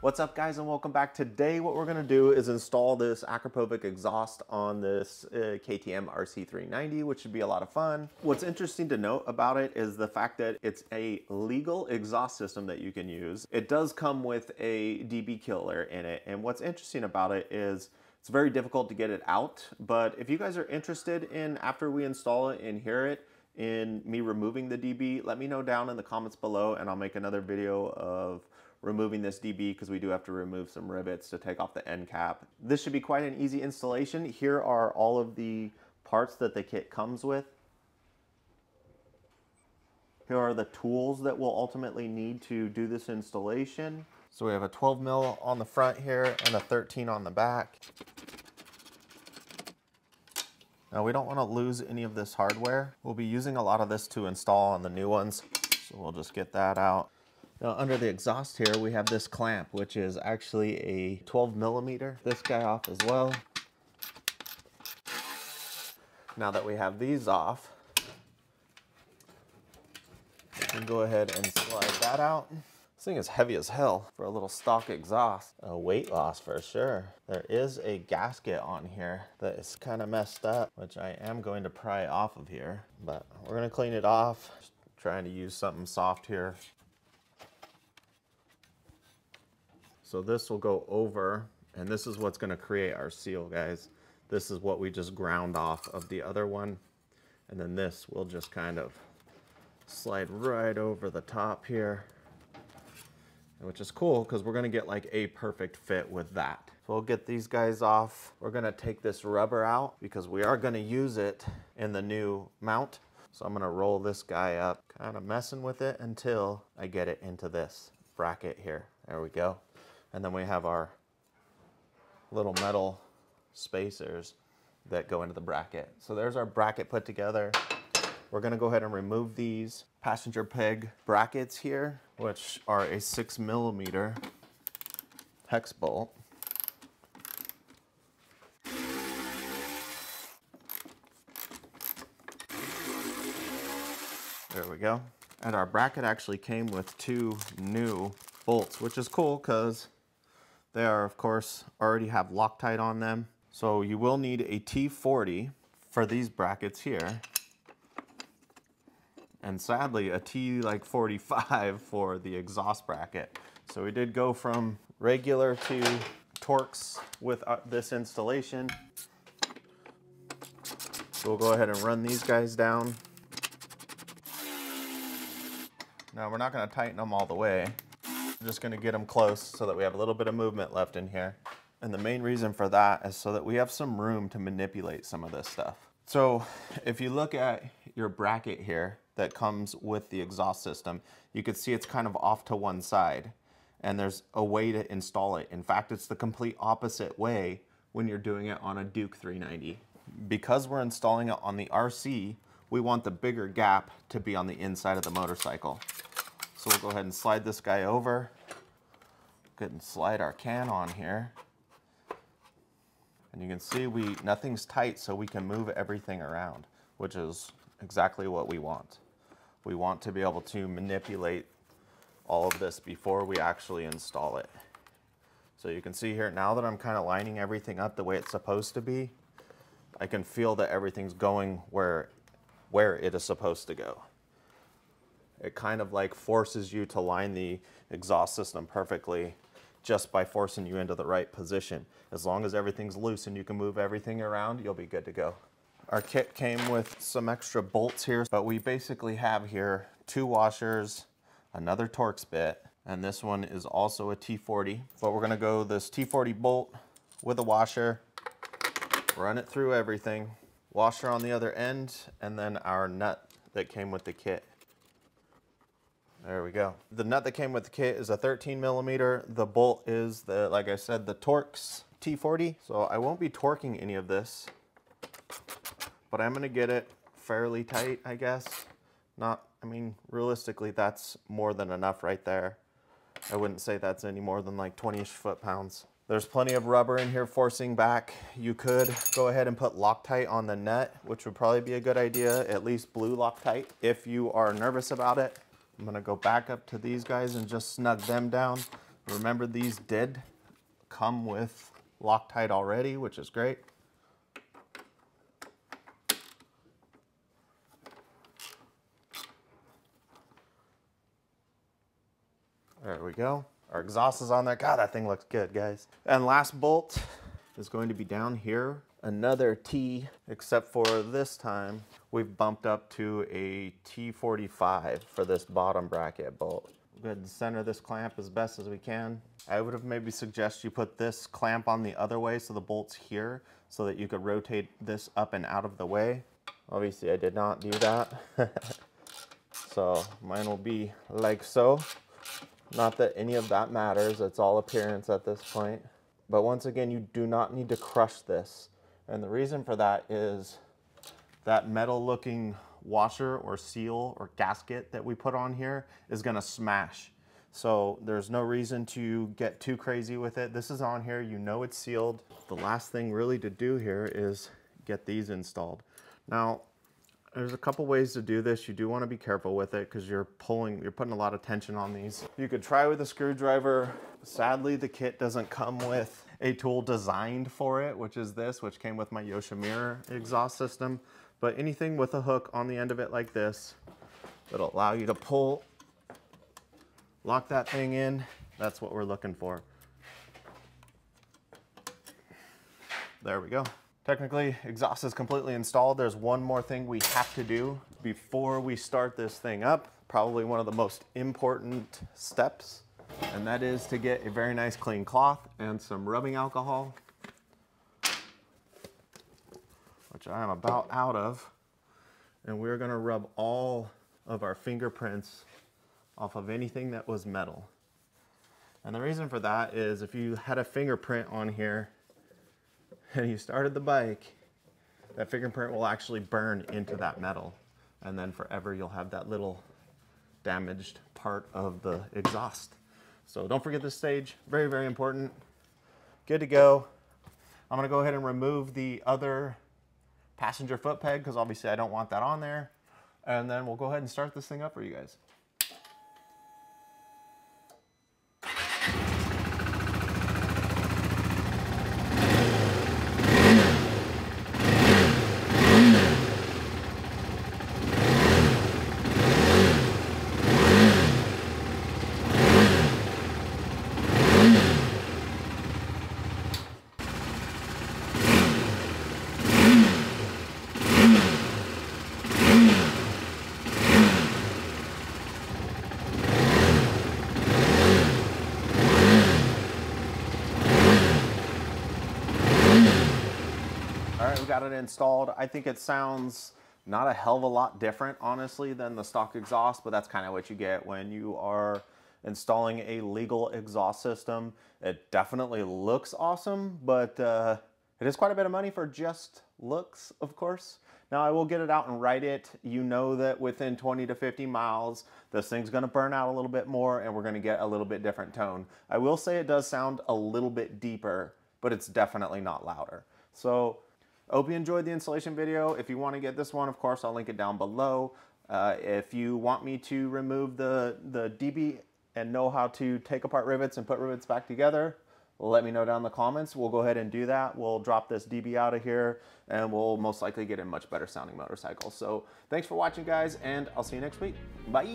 What's up, guys, and welcome back. Today what we're going to do is install this Akrapovic exhaust on this KTM RC 390, which should be a lot of fun. What's interesting to note about it is the fact that it's a legal exhaust system that you can use. It does come with a dB killer in it, and what's interesting about it is it's very difficult to get it out. But if you guys are interested in, after we install it and hear it, in me removing the dB, let me know down in the comments below, and I'll make another video of removing this dB, because we do have to remove some rivets to take off the end cap. This should be quite an easy installation. Here are all of the parts that the kit comes with. Here are the tools that we'll ultimately need to do this installation. So we have a 12 mil on the front here and a 13 on the back. Now we don't want to lose any of this hardware. We'll be using a lot of this to install on the new ones, so we'll just get that out. Now under the exhaust here, we have this clamp, which is actually a 12 millimeter. This guy off as well. Now that we have these off, we can go ahead and slide that out. This thing is heavy as hell for a little stock exhaust. A weight loss for sure. There is a gasket on here that is kind of messed up, which I am going to pry off of here, but we're gonna clean it off. Just trying to use something soft here. So this will go over, and this is what's gonna create our seal, guys. This is what we just ground off of the other one. And then this will just kind of slide right over the top here, which is cool because we're gonna get like a perfect fit with that. So we'll get these guys off. We're gonna take this rubber out because we are gonna use it in the new mount. So I'm gonna roll this guy up, kind of messing with it until I get it into this bracket here. There we go. And then we have our little metal spacers that go into the bracket. So there's our bracket put together. We're gonna go ahead and remove these passenger peg brackets here, which are a 6 millimeter hex bolt. There we go. And our bracket actually came with 2 new bolts, which is cool because they are, of course, already have Loctite on them. So you will need a T40 for these brackets here. And sadly, a T45 for the exhaust bracket. So we did go from regular to Torx with this installation. So we'll go ahead and run these guys down. Now we're not gonna tighten them all the way. We're just gonna get them close so that we have a little bit of movement left in here. And the main reason for that is so that we have some room to manipulate some of this stuff. So if you look at your bracket here that comes with the exhaust system, you can see it's kind of off to one side, and there's a way to install it. In fact, it's the complete opposite way when you're doing it on a Duke 390. Because we're installing it on the RC, we want the bigger gap to be on the inside of the motorcycle. So we'll go ahead and slide this guy over. Go ahead and slide our can on here. And you can see nothing's tight, so we can move everything around, which is exactly what we want. We want to be able to manipulate all of this before we actually install it. So you can see here, now that I'm kind of lining everything up the way it's supposed to be, I can feel that everything's going where it is supposed to go. It kind of like forces you to line the exhaust system perfectly just by forcing you into the right position. As long as everything's loose and you can move everything around, you'll be good to go. Our kit came with some extra bolts here, but we basically have here 2 washers, another Torx bit, and this one is also a T40. But we're gonna go this T40 bolt with a washer, run it through everything, washer on the other end, and then our nut that came with the kit. There we go. The nut that came with the kit is a 13 millimeter. The bolt is like I said, the Torx T40. So I won't be torquing any of this, but I'm gonna get it fairly tight, I guess. I mean, realistically, that's more than enough right there. I wouldn't say that's any more than like 20-ish foot-pounds. There's plenty of rubber in here forcing back. You could go ahead and put Loctite on the nut, which would probably be a good idea, at least blue Loctite, if you are nervous about it. I'm gonna go back up to these guys and just snug them down. Remember, these did come with Loctite already, which is great. There we go. Our exhaust is on there. God, that thing looks good, guys. And last bolt is going to be down here. Another T, except for this time, we've bumped up to a T45 for this bottom bracket bolt. Go ahead and center this clamp as best as we can. I would have maybe suggest you put this clamp on the other way so the bolt's here so that you could rotate this up and out of the way. Obviously, I did not do that. So mine will be like so. Not that any of that matters, it's all appearance at this point. But once again, you do not need to crush this. And the reason for that is that metal looking washer or seal or gasket that we put on here is gonna smash. So there's no reason to get too crazy with it. This is on here, you know it's sealed. The last thing really to do here is get these installed. Now, there's a couple ways to do this. You do want to be careful with it because you're putting a lot of tension on these. You could try with a screwdriver. Sadly, the kit doesn't come with a tool designed for it, which is this, which came with my Yoshimura exhaust system. But anything with a hook on the end of it like this, that'll allow you to pull, lock that thing in. That's what we're looking for. There we go. Technically, exhaust is completely installed. There's one more thing we have to do before we start this thing up. Probably one of the most important steps, and that is to get a very nice clean cloth and some rubbing alcohol, which I am about out of. And we're gonna rub all of our fingerprints off of anything that was metal. And the reason for that is if you had a fingerprint on here, and you started the bike, that fingerprint will actually burn into that metal. And then forever you'll have that little damaged part of the exhaust. So don't forget this stage, very, very important. Good to go. I'm gonna go ahead and remove the other passenger foot peg because obviously I don't want that on there. And then we'll go ahead and start this thing up for you guys. All right, we got it installed. I think it sounds not a hell of a lot different, honestly, than the stock exhaust, but that's kind of what you get when you are installing a legal exhaust system. It definitely looks awesome, but it is quite a bit of money for just looks, of course. Now, I will get it out and ride it. You know that within 20 to 50 miles, this thing's gonna burn out a little bit more and we're gonna get a little bit different tone. I will say it does sound a little bit deeper, but it's definitely not louder. So, I hope you enjoyed the installation video. If you want to get this one, of course, I'll link it down below. If you want me to remove the DB and know how to take apart rivets and put rivets back together, let me know down in the comments. We'll go ahead and do that. We'll drop this DB out of here and we'll most likely get a much better sounding motorcycle. So thanks for watching, guys, and I'll see you next week. Bye.